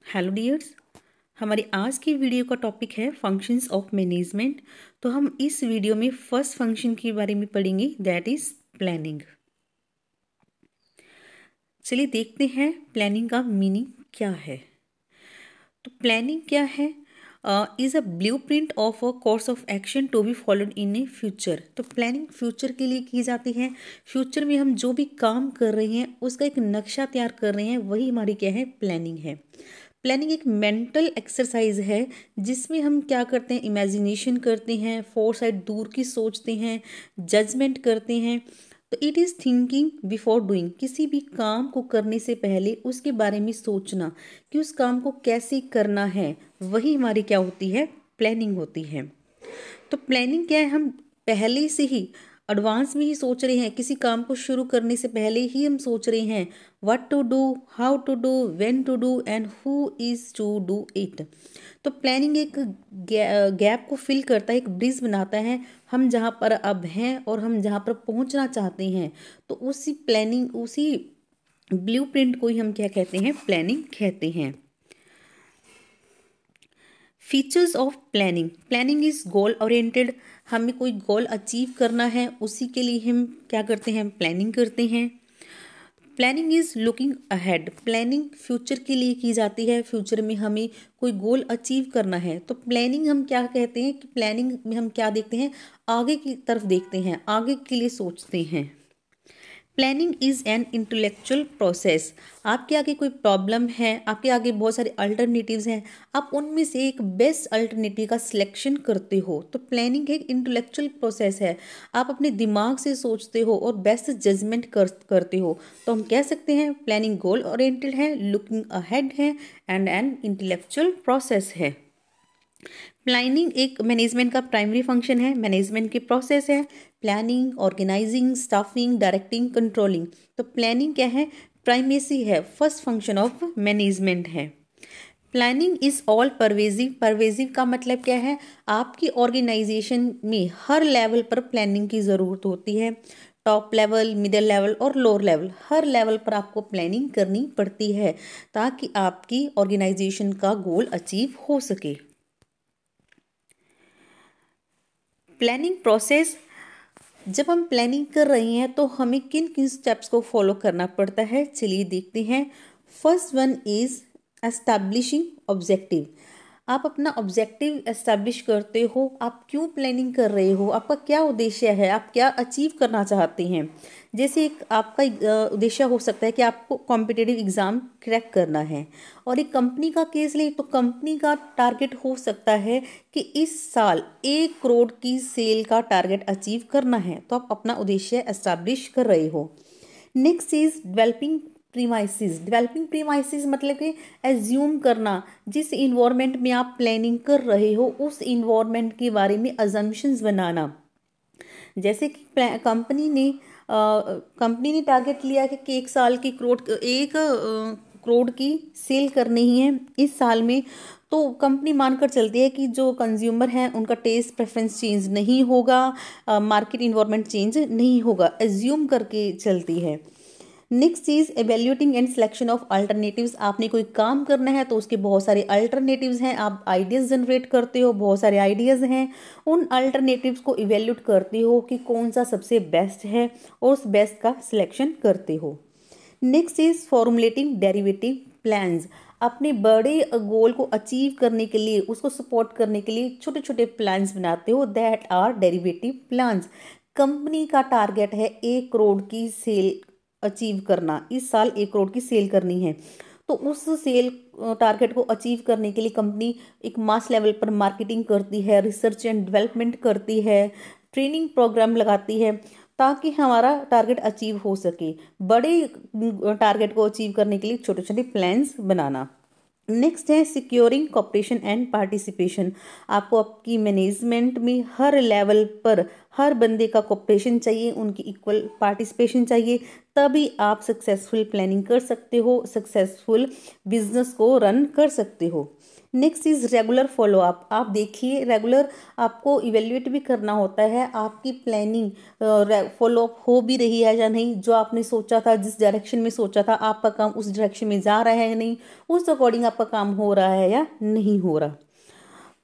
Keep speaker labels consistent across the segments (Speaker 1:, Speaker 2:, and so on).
Speaker 1: Hello dears. हमारी आज की वीडियो का टॉपिक है फंक्शंस ऑफ मैनेजमेंट। तो हम इस वीडियो में फर्स्ट फंक्शन के बारे में पढ़ेंगे, दैट इज प्लानिंग। चलिए देखते हैं प्लानिंग का मीनिंग क्या है। तो प्लानिंग क्या है? Is a blueprint of a course of action to be followed in a future. तो प्लानिंग फ्यूचर के लिए की जाती है। फ्यूचर में हम जो भी काम कर रहे हैं उसका एक नक्शा तैयार कर रहे हैं, वही हमारी क्या है, प्लानिंग है। प्लानिंग एक मेंटल एक्सरसाइज है जिसमें हम क्या करते हैं, इमेजिनेशन करते हैं, फोरसाइट दूर की सोचते हैं, जजमेंट करते हैं। तो it is thinking before doing, किसी भी काम को करने से पहले उसके बारे में सोचना कि उस काम को कैसे करना है, वही हमारी क्या होती है, प्लानिंग होती है। तो प्लानिंग क्या है, हम पहले से ही एडवांस में ही सोच रहे हैं, किसी काम को शुरू करने से पहले ही हम सोच रहे हैं what to do, how to do, when to do and who is to do it. तो प्लानिंग एक गैप को फिल करता है, एक ब्रिज बनाता है, हम जहाँ पर अब हैं और हम जहाँ पर पहुँचना चाहते हैं। तो उसी प्लानिंग, उसी ब्लूप्रिंट को ही हम क्या कहते हैं, प्लानिंग कहते हैं। Features of planning, planning is goal oriented. हमें कोई गोल अचीव करना है, उसी के लिए हम क्या करते हैं, प्लानिंग करते हैं। Planning is looking ahead, planning future के लिए की जाती है। फ्यूचर में हमें कोई गोल अचीव करना है तो प्लानिंग हम क्या कहते हैं कि प्लानिंग में हम क्या देखते हैं, आगे की तरफ देखते हैं, आगे के लिए सोचते हैं। Planning is an intellectual process. आपके आगे कोई प्रॉब्लम है, आपके आगे बहुत सारे अल्टरनेटिव्स हैं, आप उनमें से एक बेस्ट अल्टरनेटिव का सिलेक्शन करते हो। तो प्लानिंग एक इंटेलेक्चुअल प्रोसेस है, आप अपने दिमाग से सोचते हो और बेस्ट जजमेंट करते हो। तो हम कह सकते हैं प्लानिंग गोल ओरिएंटेड है, लुकिंग अहेड है एंड एन इंटेलेक्चुअल प्रोसेस है। प्लानिंग एक मैनेजमेंट का प्राइमरी फंक्शन है, मैनेजमेंट की प्रोसेस है। Planning, organizing, staffing, directing, controlling. तो प्लानिंग क्या है, प्राइमेसी है, फर्स्ट फंक्शन ऑफ मैनेजमेंट है। Planning is all pervasive, pervasive का मतलब क्या है, आपकी ऑर्गेनाइजेशन में हर लेवल पर प्लानिंग की ज़रूरत होती है। टॉप लेवल, मिडिल लेवल और लोअर लेवल, हर लेवल पर आपको प्लानिंग करनी पड़ती है ताकि आपकी ऑर्गेनाइजेशन का गोल अचीव हो सके। प्लानिंग प्रोसेस, जब हम प्लानिंग कर रहे हैं तो हमें किन किन स्टेप्स को फॉलो करना पड़ता है, चलिए देखते हैं। First one is establishing objective. आप अपना ऑब्जेक्टिव एस्टैब्लिश करते हो, आप क्यों प्लानिंग कर रहे हो, आपका क्या उद्देश्य है, आप क्या अचीव करना चाहते हैं। जैसे एक आपका उद्देश्य हो सकता है कि आपको कॉम्पिटिटिव एग्ज़ाम क्रैक करना है, और एक कंपनी का केस ले तो कंपनी का टारगेट हो सकता है कि इस साल 1 करोड़ की सेल का टारगेट अचीव करना है। तो आप अपना उद्देश्य एस्टैब्लिश कर रहे हो। Next is developing premises. Developing premises मतलब कि एज्यूम करना, जिस इन्वायरमेंट में आप प्लानिंग कर रहे हो उस इन्वायरमेंट के बारे में अजम्पशंस बनाना। जैसे कि कंपनी ने टारगेट लिया कि 1 साल की करोड़ की सेल करनी ही है इस साल में। तो कंपनी मानकर चलती है कि जो कंज्यूमर हैं उनका टेस्ट प्रेफरेंस चेंज नहीं होगा, मार्केट इन्वायरमेंट चेंज नहीं होगा, एज्यूम करके चलती है। नेक्स्ट चीज evaluating and selection of alternatives. आपने कोई काम करना है तो उसके बहुत सारे अल्टरनेटिव्स हैं, आप आइडियाज जनरेट करते हो, बहुत सारे आइडियाज हैं, उन अल्टरनेटिव्स को इवेल्यूट करते हो कि कौन सा सबसे बेस्ट है और उस बेस्ट का सिलेक्शन करते हो। Next is formulating derivative plans. अपने बड़े गोल को अचीव करने के लिए, उसको सपोर्ट करने के लिए छोटे छोटे प्लान्स बनाते हो, that are derivative plans. Company का टारगेट है 1 करोड़ की सेल अचीव करना, इस साल 1 करोड़ की सेल करनी है। तो उस सेल टारगेट को अचीव करने के लिए कंपनी एक मास लेवल पर मार्केटिंग करती है, रिसर्च एंड डेवलपमेंट करती है, ट्रेनिंग प्रोग्राम लगाती है ताकि हमारा टारगेट अचीव हो सके। बड़े टारगेट को अचीव करने के लिए छोटे छोटे प्लान्स बनाना। नेक्स्ट है सिक्योरिंग कॉपरेशन एंड पार्टिसिपेशन। आपको आपकी मैनेजमेंट में हर लेवल पर हर बंदे का कोऑपरेशन चाहिए, उनकी इक्वल पार्टिसिपेशन चाहिए, तभी आप सक्सेसफुल प्लानिंग कर सकते हो, सक्सेसफुल बिजनेस को रन कर सकते हो। Next is regular follow up. आप देखिए रेगुलर आपको इवेल्युएट भी करना होता है, आपकी प्लानिंग फॉलो अप हो भी रही है या नहीं, जो आपने सोचा था, जिस डायरेक्शन में सोचा था, आपका काम उस डायरेक्शन में जा रहा है या नहीं, उस अकॉर्डिंग आपका काम हो रहा है या नहीं हो रहा।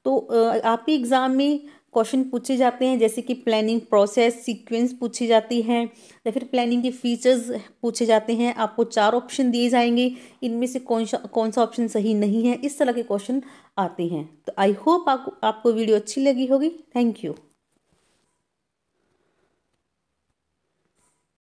Speaker 1: तो आपके एग्ज़ाम में क्वेश्चन पूछे जाते हैं, जैसे कि प्लानिंग प्रोसेस सीक्वेंस पूछी जाती है, या फिर प्लानिंग के फीचर्स पूछे जाते हैं। आपको 4 ऑप्शन दिए जाएंगे, इनमें से कौन सा ऑप्शन सही नहीं है, इस तरह के क्वेश्चन आते हैं। तो आई होप आपको वीडियो अच्छी लगी होगी। Thank you.